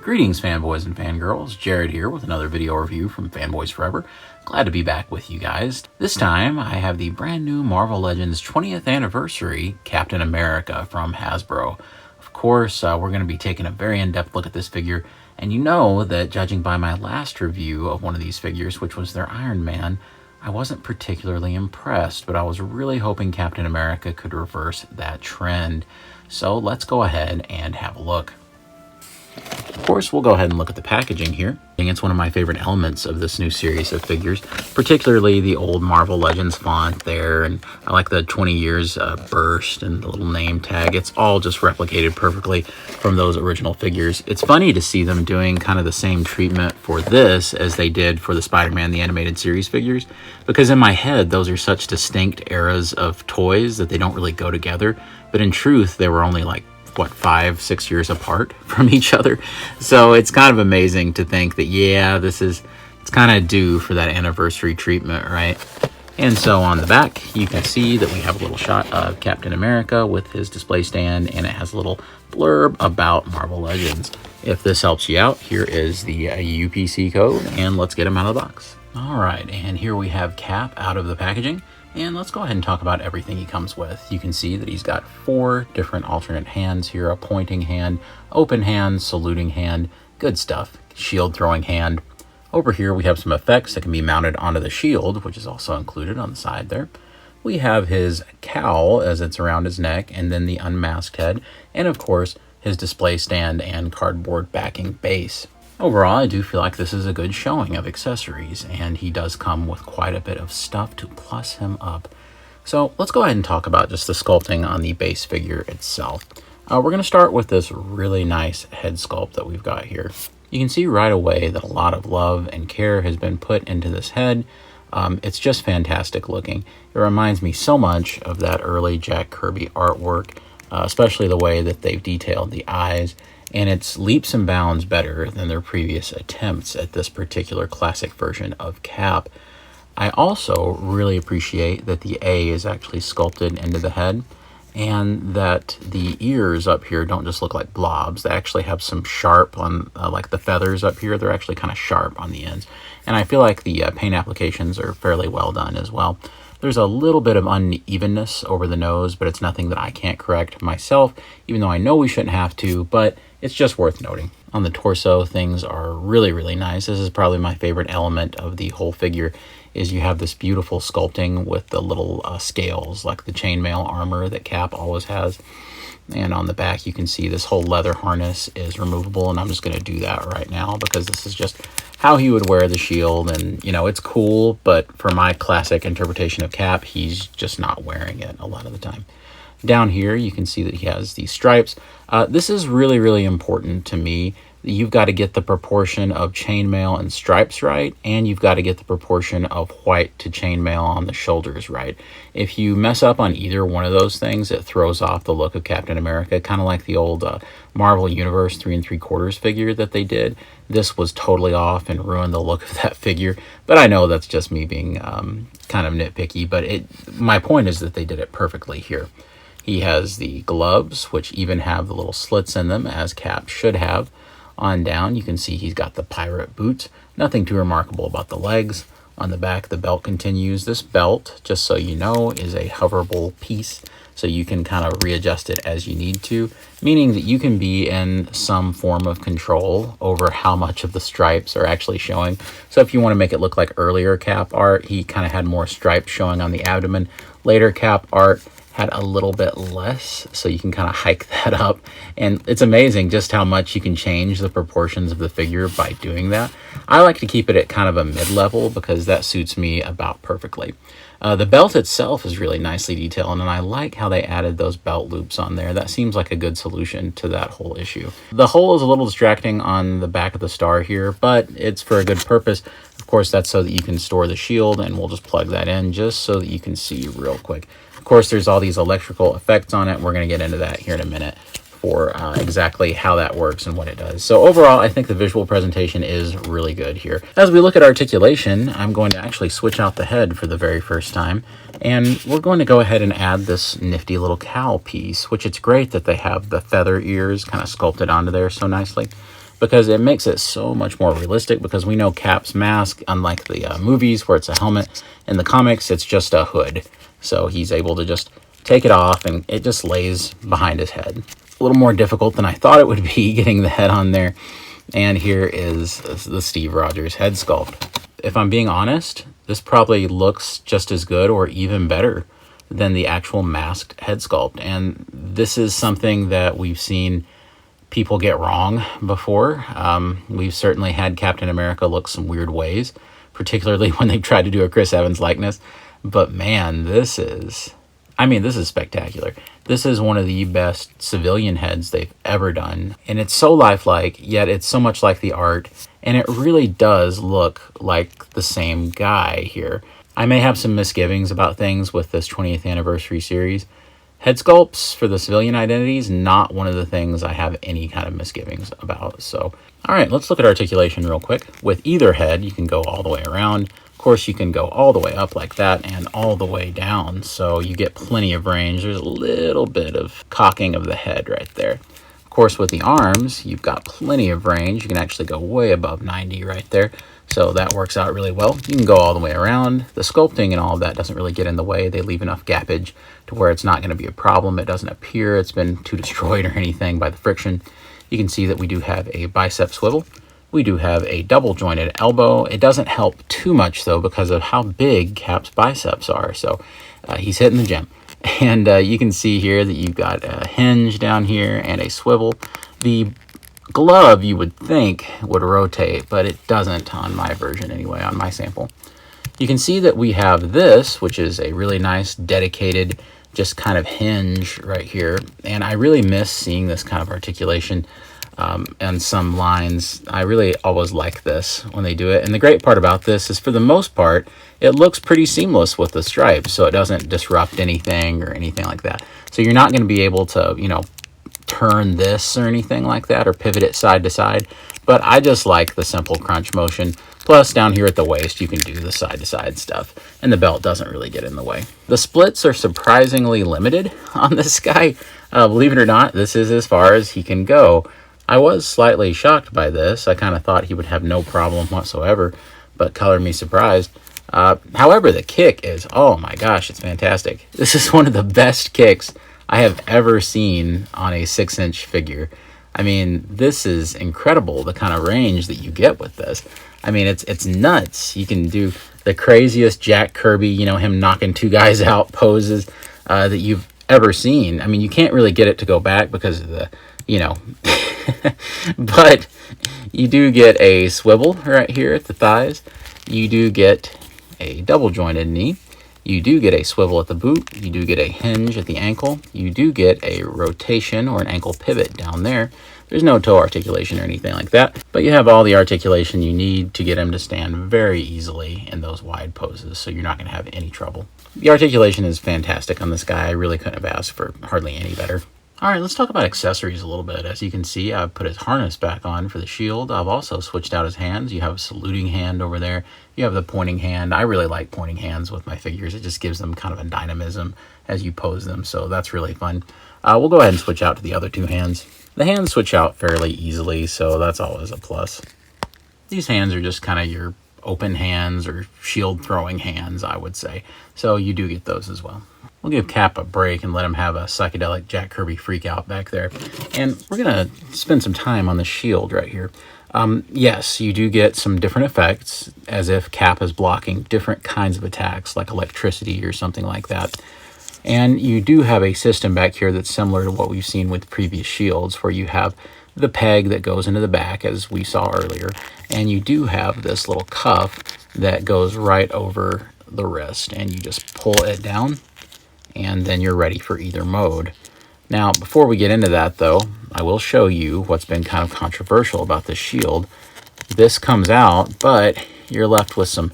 Greetings, fanboys and fangirls. Jared here with another video review from Fanboys Forever. Glad to be back with you guys. This time, I have the brand new Marvel Legends 20th Anniversary Captain America from Hasbro. Of course, we're going to be taking a very in-depth look at this figure, and you know that judging by my last review of one of these figures, which was their Iron Man, I wasn't particularly impressed, but I was really hoping Captain America could reverse that trend. So let's go ahead and have a look. Of course, we'll go ahead and look at the packaging here. It's one of my favorite elements of this new series of figures, particularly the old Marvel Legends font there, and I like the 20 years burst and the little name tag. It's all just replicated perfectly from those original figures. It's funny to see them doing kind of the same treatment for this as they did for the Spider-Man the Animated Series figures, because in my head, those are such distinct eras of toys that they don't really go together, but in truth, they were only like what, 5-6 years apart from each other. So it's kind of amazing to think that, yeah, it's kind of due for that anniversary treatment, right? And so on the back, you can see that we have a little shot of Captain America with his display stand, and it has a little blurb about Marvel Legends. If this helps you out, here is the UPC code, and let's get him out of the box. All right, and here we have Cap out of the packaging. And let's go ahead and talk about everything he comes with. You can see that he's got 4 different alternate hands here: a pointing hand, open hand, saluting hand, good stuff, shield throwing hand. Over here we have some effects that can be mounted onto the shield, which is also included on the side there. We have his cowl as it's around his neck, and then the unmasked head, and of course his display stand and cardboard backing base. Overall, I do feel like this is a good showing of accessories, and he does come with quite a bit of stuff to plus him up. So let's go ahead and talk about just the sculpting on the base figure itself. We're going to start with this really nice head sculpt that we've got here. You can see right away that a lot of love and care has been put into this head. It's just fantastic looking. It reminds me so much of that early Jack Kirby artwork, especially the way that they've detailed the eyes. And it's leaps and bounds better than their previous attempts at this particular classic version of Cap. I also really appreciate that the A is actually sculpted into the head, and that the ears up here don't just look like blobs. They actually have some sharp on, like the feathers up here, they're actually kind of sharp on the ends. And I feel like the paint applications are fairly well done as well. There's a little bit of unevenness over the nose, but it's nothing that I can't correct myself, even though I know we shouldn't have to, but it's just worth noting. On the torso, things are really, really nice. This is probably my favorite element of the whole figure, is you have this beautiful sculpting with the little scales, like the chainmail armor that Cap always has. And on the back, you can see this whole leather harness is removable, and I'm just going to do that right now because this is just how he would wear the shield. And, you know, it's cool, but for my classic interpretation of Cap, he's just not wearing it a lot of the time. Down here, you can see that he has these stripes. This is really, really important to me. You've got to get the proportion of chainmail and stripes right, and you've got to get the proportion of white to chainmail on the shoulders right. If you mess up on either one of those things, it throws off the look of Captain America, kind of like the old Marvel Universe 3 3/4 figure that they did. This was totally off and ruined the look of that figure, but I know that's just me being kind of nitpicky, but my point is that they did it perfectly here. He has the gloves, which even have the little slits in them, as Cap should have. On down, you can see he's got the pirate boots. Nothing too remarkable about the legs. On the back, the belt continues. This belt, just so you know, is a hoverable piece, so you can kind of readjust it as you need to, meaning that you can be in some form of control over how much of the stripes are actually showing. So if you want to make it look like earlier Cap art, he kind of had more stripes showing on the abdomen. Later Cap art had a little bit less, so you can kind of hike that up. And it's amazing just how much you can change the proportions of the figure by doing that. I like to keep it at kind of a mid-level because that suits me about perfectly. The belt itself is really nicely detailed, and I like how they added those belt loops on there. That seems like a good solution to that whole issue. The hole is a little distracting on the back of the star here, but it's for a good purpose. Of course, that's so that you can store the shield, and we'll just plug that in just so that you can see real quick. Of course, there's all these electrical effects on it. We're going to get into that here in a minute for exactly how that works and what it does. So overall, I think the visual presentation is really good here. As we look at articulation, I'm going to actually switch out the head for the very first time, and we're going to go ahead and add this nifty little cowl piece, which it's great that they have the feather ears kind of sculpted onto there so nicely. because it makes it so much more realistic, because we know Cap's mask, unlike the movies where it's a helmet, in the comics it's just a hood. So he's able to just take it off and it just lays behind his head. A little more difficult than I thought it would be getting the head on there. And here is the Steve Rogers head sculpt. If I'm being honest, this probably looks just as good or even better than the actual masked head sculpt. And this is something that we've seen people get wrong before. We've certainly had Captain America look some weird ways, particularly when they tried to do a Chris Evans likeness. But man, this is spectacular. This is one of the best civilian heads they've ever done. And it's so lifelike, yet it's so much like the art. And it really does look like the same guy here. I may have some misgivings about things with this 20th anniversary series. Head sculpts for the civilian identities, not one of the things I have any kind of misgivings about. So, all right, let's look at articulation real quick. With either head, you can go all the way around. Of course, you can go all the way up like that and all the way down. So you get plenty of range. There's a little bit of cocking of the head right there. Of course, with the arms, you've got plenty of range. You can actually go way above 90 right there. So that works out really well. You can go all the way around. The sculpting and all of that doesn't really get in the way. They leave enough gappage to where it's not going to be a problem. It doesn't appear it's been too destroyed or anything by the friction. You can see that we do have a bicep swivel. We do have a double jointed elbow. It doesn't help too much though because of how big Cap's biceps are. So he's hitting the gym. And you can see here that you've got a hinge down here and a swivel. The glove you would think would rotate, but it doesn't on my version anyway, on my sample. You can see that we have this, which is a really nice dedicated just kind of hinge right here. And I really miss seeing this kind of articulation and some lines. I really always like this when they do it. And the great part about this is, for the most part, it looks pretty seamless with the stripes, so it doesn't disrupt anything or anything like that. So you're not going to be able to, you know, turn this or anything like that or pivot it side to side. But I just like the simple crunch motion. Plus, down here at the waist, you can do the side to side stuff, and the belt doesn't really get in the way. The splits are surprisingly limited on this guy. Believe it or not, this is as far as he can go. I was slightly shocked by this. I kind of thought he would have no problem whatsoever, but colored me surprised. However, the kick is, oh my gosh, it's fantastic. This is one of the best kicks I have ever seen on a 6-inch figure. I mean, this is incredible, the kind of range that you get with this. I mean, it's nuts. You can do the craziest Jack Kirby, you know, him knocking two guys out poses that you've ever seen. I mean, you can't really get it to go back because of the, you know, but you do get a swivel right here at the thighs. You do get a double jointed knee. You do get a swivel at the boot. You do get a hinge at the ankle. You do get a rotation or an ankle pivot down there. There's no toe articulation or anything like that, but you have all the articulation you need to get him to stand very easily in those wide poses, so you're not going to have any trouble. The articulation is fantastic on this guy. I really couldn't have asked for hardly any better. All right, let's talk about accessories a little bit. As you can see, I've put his harness back on for the shield. I've also switched out his hands. You have a saluting hand over there. You have the pointing hand. I really like pointing hands with my figures. It just gives them kind of a dynamism as you pose them, so that's really fun. We'll go ahead and switch out to the other two hands. The hands switch out fairly easily, so that's always a plus. These hands are just kind of your open hands or shield throwing hands, I would say. So you do get those as well. We'll give Cap a break and let him have a psychedelic Jack Kirby freak out back there. And we're going to spend some time on the shield right here. Yes, you do get some different effects, as if Cap is blocking different kinds of attacks, like electricity or something like that. And you do have a system back here that's similar to what we've seen with previous shields, where you have the peg that goes into the back, as we saw earlier, and you do have this little cuff that goes right over the wrist, and you just pull it down, and then you're ready for either mode. Now, before we get into that, though, I will show you what's been kind of controversial about this shield. This comes out, but you're left with some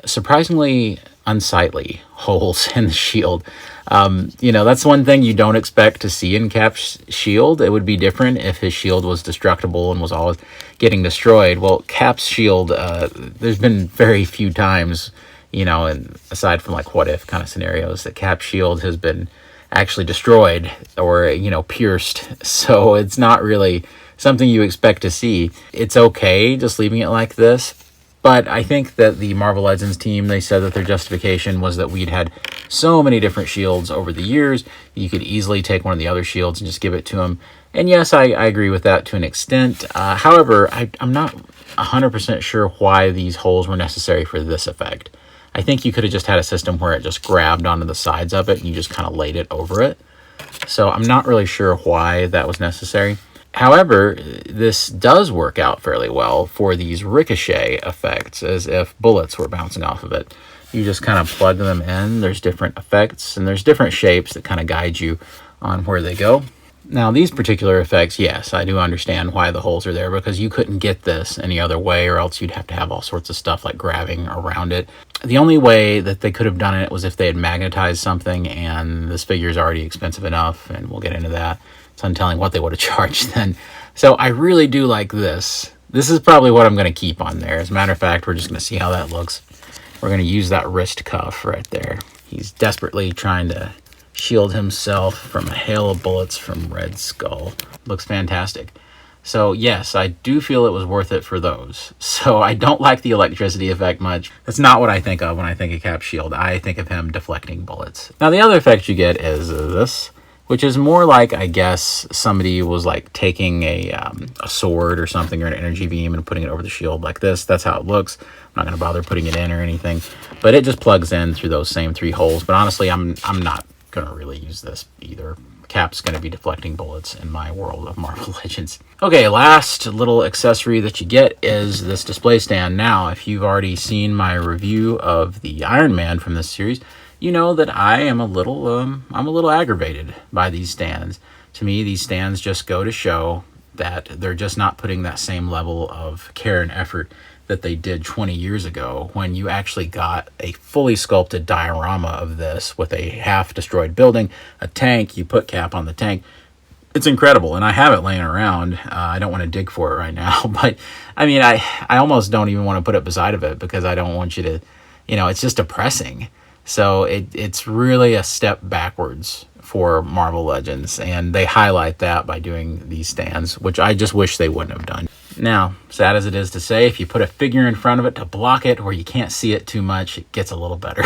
surprisingly unsightly holes in the shield. You know, that's one thing you don't expect to see in Cap's shield. It would be different if his shield was destructible and was always getting destroyed. Well, Cap's shield, there's been very few times, you know, and aside from like what if kind of scenarios, that Cap's shield has been actually destroyed or, pierced. So it's not really something you expect to see. It's okay just leaving it like this. But I think that the Marvel Legends team, they said that their justification was that we'd had so many different shields over the years. You could easily take one of the other shields and just give it to them. And yes, I agree with that to an extent. However, I'm not 100% sure why these holes were necessary for this effect. I think you could have just had a system where it just grabbed onto the sides of it and you just kind of laid it over it. So I'm not really sure why that was necessary. However, this does work out fairly well for these ricochet effects, as if bullets were bouncing off of it. You just kind of plug them in. There's different effects, and there's different shapes that kind of guide you on where they go. Now, these particular effects, yes, I do understand why the holes are there, because you couldn't get this any other way, or else you'd have to have all sorts of stuff like grabbing around it. The only way that they could have done it was if they had magnetized something, and this figure is already expensive enough, and we'll get into that. It's untelling what they would have charged then. So I really do like this. This is probably what I'm going to keep on there. As a matter of fact, we're just going to see how that looks. We're going to use that wrist cuff right there. He's desperately trying to shield himself from a hail of bullets from Red Skull. Looks fantastic. So yes, I do feel it was worth it for those. So I don't like the electricity effect much. That's not what I think of when I think of Cap's shield. I think of him deflecting bullets. Now the other effect you get is this, which is more like, I guess, somebody was like taking a sword or something, or an energy beam, and putting it over the shield like this. That's how it looks. I'm not going to bother putting it in or anything, but it just plugs in through those same 3 holes. But honestly, I'm not going to really use this either. Cap's going to be deflecting bullets in my world of Marvel Legends. Okay, last little accessory that you get is this display stand. Now, if you've already seen my review of the Iron Man from this series, you know that I am a little aggravated by these stands. To me, these stands just go to show that they're just not putting that same level of care and effort that they did 20 years ago, when you actually got a fully sculpted diorama of this with a half-destroyed building, a tank. You put Cap on the tank. It's incredible, and I have it laying around. I don't want to dig for it right now, but I mean, I almost don't even want to put it beside of it, because I don't want you to, it's just depressing. So it's really a step backwards for Marvel Legends, and they highlight that by doing these stands, which I just wish they wouldn't have done. Now, sad as it is to say, if you put a figure in front of it to block it where you can't see it too much, it gets a little better.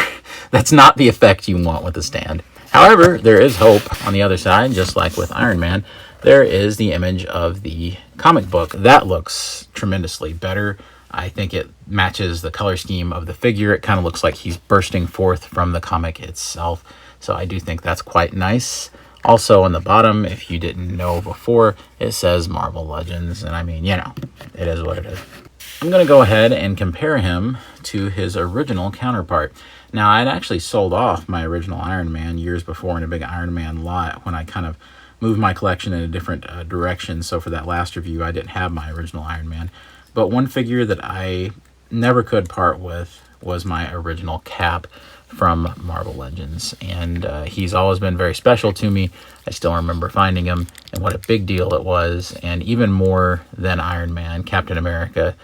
That's not the effect you want with the stand. However, there is hope on the other side. Just like with Iron Man, there is the image of the comic book. That looks tremendously better. I think it matches the color scheme of the figure. It kind of looks like he's bursting forth from the comic itself. So I do think that's quite nice. Also on the bottom, if you didn't know before, it says Marvel Legends. And I mean, it is what it is. I'm going to go ahead and compare him to his original counterpart. Now, I'd actually sold off my original Iron Man years before in a big Iron Man lot, when I kind of moved my collection in a different direction. So for that last review, I didn't have my original Iron Man. But one figure that I never could part with was my original Cap from Marvel Legends, and he's always been very special to me. I still remember finding him, and what a big deal it was. And even more than Iron Man, Captain America,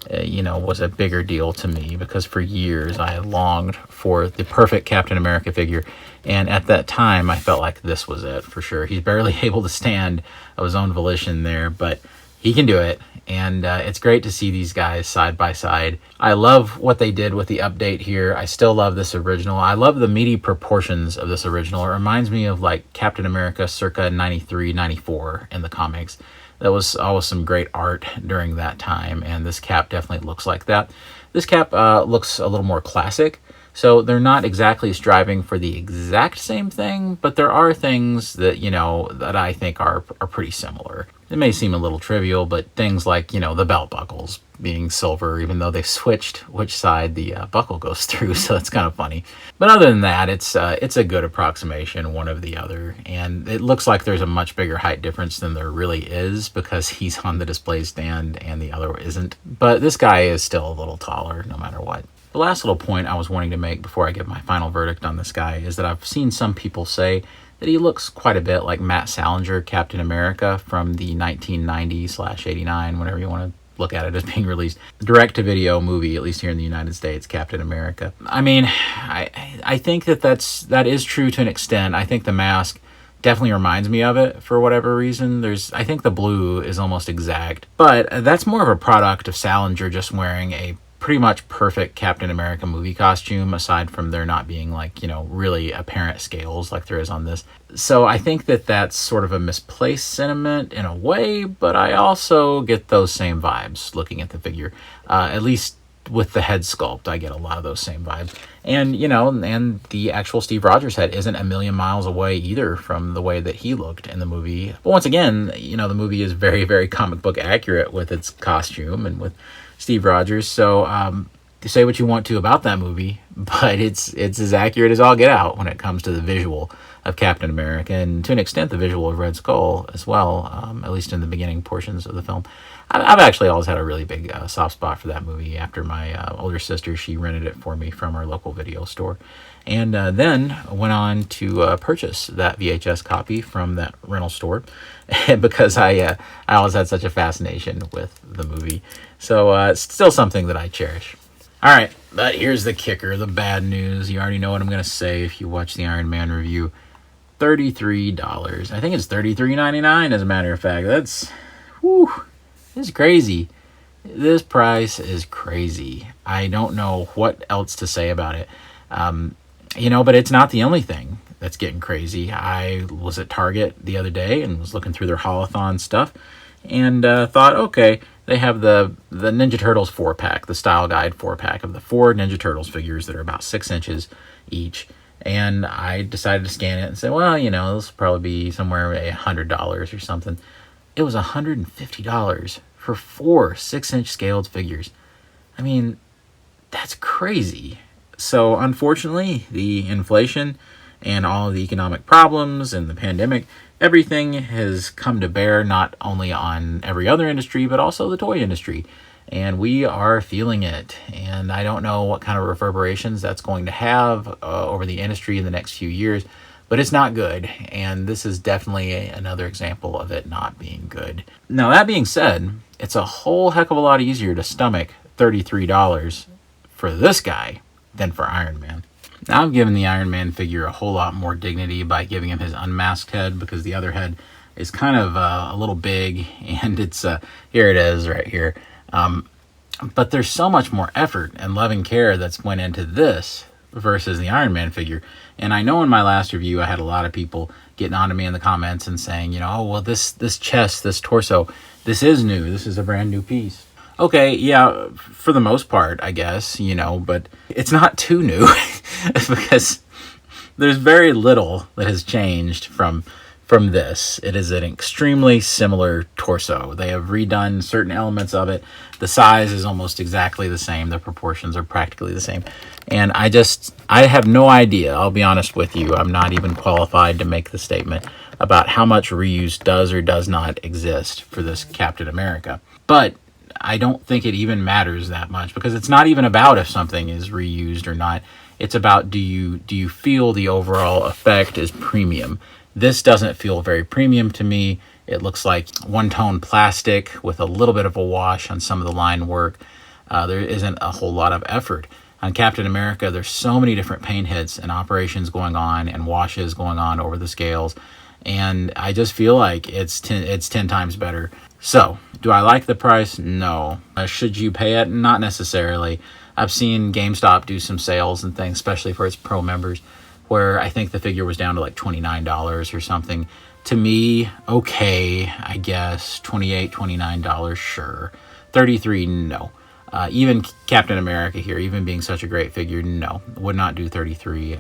was a bigger deal to me, because for years I had longed for the perfect Captain America figure, and at that time I felt like this was it for sure. He's barely able to stand of his own volition there, but he can do it. And it's great to see these guys side by side. I love what they did with the update here. I still love this original. I love the meaty proportions of this original. It reminds me of like Captain America circa 93, 94 in the comics. That was always some great art during that time, and this Cap definitely looks like that. This Cap looks a little more classic. So they're not exactly striving for the exact same thing, but there are things that, that I think are pretty similar. It may seem a little trivial, but things like, the belt buckles being silver, even though they've switched which side the buckle goes through, so it's kind of funny. But other than that, it's a good approximation, one of the other, and it looks like there's a much bigger height difference than there really is, because he's on the display stand and the other isn't. But this guy is still a little taller, no matter what. The last little point I was wanting to make before I give my final verdict on this guy is that I've seen some people say that he looks quite a bit like Matt Salinger, Captain America, from the 1990/89, whatever you want to look at it as being released. Direct-to-video movie, at least here in the United States, Captain America. I mean, I think that is true to an extent. I think the mask definitely reminds me of it for whatever reason. I think the blue is almost exact, but that's more of a product of Salinger just wearing a pretty much perfect Captain America movie costume, aside from there not being like, really apparent scales like there is on this. So I think that that's sort of a misplaced sentiment in a way, but I also get those same vibes looking at the figure. At least with the head sculpt, I get a lot of those same vibes. And, and the actual Steve Rogers head isn't a million miles away either from the way that he looked in the movie. But once again, the movie is very, very comic book accurate with its costume and with Steve Rogers. So, to say what you want to about that movie, but it's as accurate as all get out when it comes to the visual of Captain America, and to an extent the visual of Red Skull as well, at least in the beginning portions of the film. I've actually always had a really big soft spot for that movie. After my older sister, she rented it for me from our local video store, and then went on to purchase that VHS copy from that rental store because I always had such a fascination with the movie. So it's still something that I cherish. All right, but here's the kicker, the bad news. You already know what I'm going to say if you watch the Iron Man review. $33. I think it's $33.99 as a matter of fact. That's crazy. This price is crazy. I don't know what else to say about it. But it's not the only thing that's getting crazy. I was at Target the other day and was looking through their Holothon stuff and thought, okay, they have the Ninja Turtles 4-pack, the Style Guide 4-pack of the 4 Ninja Turtles figures that are about 6 inches each. And I decided to scan it and say, well, this will probably be somewhere $100 or something. It was $150 for 4 6-inch scaled figures. I mean, that's crazy. So unfortunately, the inflation and all of the economic problems and the pandemic, everything has come to bear not only on every other industry, but also the toy industry. And we are feeling it. And I don't know what kind of reverberations that's going to have over the industry in the next few years, but it's not good. And this is definitely another example of it not being good. Now, that being said, it's a whole heck of a lot easier to stomach $33 for this guy than for Iron Man. Now, I've given the Iron Man figure a whole lot more dignity by giving him his unmasked head, because the other head is kind of a little big, and it's here it is right here. But there's so much more effort and love and care that's went into this versus the Iron Man figure. And I know in my last review I had a lot of people getting onto me in the comments and saying, oh, well, this chest, this torso, this is new. This is a brand new piece. Okay, yeah, for the most part, I guess, but it's not too new because there's very little that has changed from this. It is an extremely similar torso. They have redone certain elements of it. The size is almost exactly the same. The proportions are practically the same. And I have no idea. I'll be honest with you. I'm not even qualified to make the statement about how much reuse does or does not exist for this Captain America. But I don't think it even matters that much, because it's not even about if something is reused or not. It's about, do you feel the overall effect is premium? This doesn't feel very premium to me. It looks like one-tone plastic with a little bit of a wash on some of the line work. There isn't a whole lot of effort. On Captain America, there's so many different paint hits and operations going on and washes going on over the scales. And I just feel like it's 10 times better. So, do I like the price? No. Should you pay it? Not necessarily. I've seen GameStop do some sales and things, especially for its pro members, where I think the figure was down to like $29 or something. To me, okay, I guess. $28, $29, sure. $33, no. Even Captain America here, even being such a great figure, no. Would not do $33,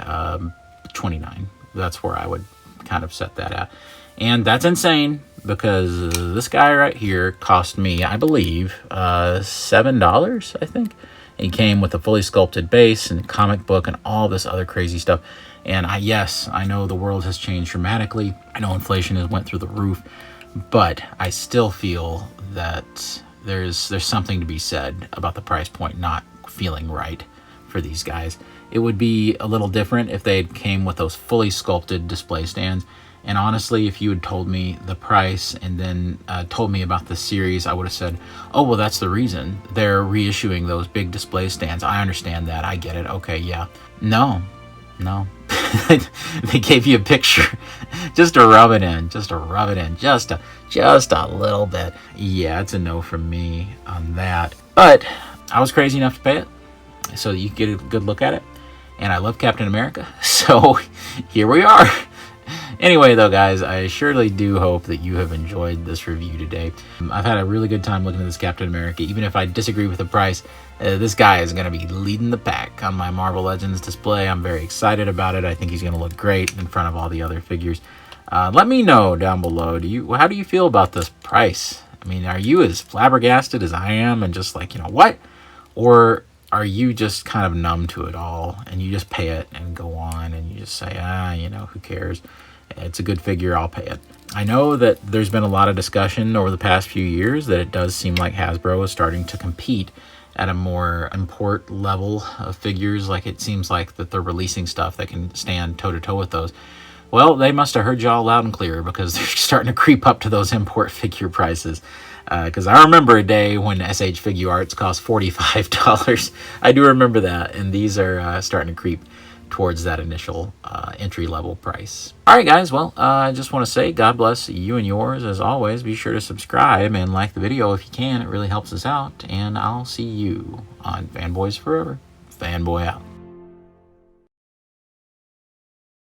$29. That's where I would kind of set that at. And that's insane, because this guy right here cost me, I believe, $7, I think. He came with a fully sculpted base and comic book and all this other crazy stuff. And I know the world has changed dramatically. I know inflation has went through the roof, but I still feel that there's something to be said about the price point not feeling right for these guys. It would be a little different if they came with those fully sculpted display stands. And honestly, if you had told me the price and then told me about the series, I would have said, oh, well, that's the reason. They're reissuing those big display stands. I understand that. I get it. Okay, yeah. No. They gave you a picture just to rub it in. Just a little bit. Yeah, it's a no from me on that. But I was crazy enough to pay it so you could get a good look at it. And I love Captain America. So here we are. Anyway, though, guys, I surely do hope that you have enjoyed this review today. I've had a really good time looking at this Captain America. Even if I disagree with the price, this guy is going to be leading the pack on my Marvel Legends display. I'm very excited about it. I think he's going to look great in front of all the other figures. Let me know down below. How do you feel about this price? I mean, are you as flabbergasted as I am and just like, what? Or are you just kind of numb to it all and you just pay it and go on and you just say, who cares? It's a good figure, I'll pay it. I know that there's been a lot of discussion over the past few years that it does seem like Hasbro is starting to compete at a more import level of figures. Like it seems like that they're releasing stuff that can stand toe-to-toe with those. Well, they must have heard y'all loud and clear because they're starting to creep up to those import figure prices. Because I remember a day when SH Figure Arts cost $45. I do remember that, and these are starting to creep towards that initial entry-level price. All right, guys. Well, I just want to say God bless you and yours. As always, be sure to subscribe and like the video if you can. It really helps us out. And I'll see you on Fanboys Forever. Fanboy out.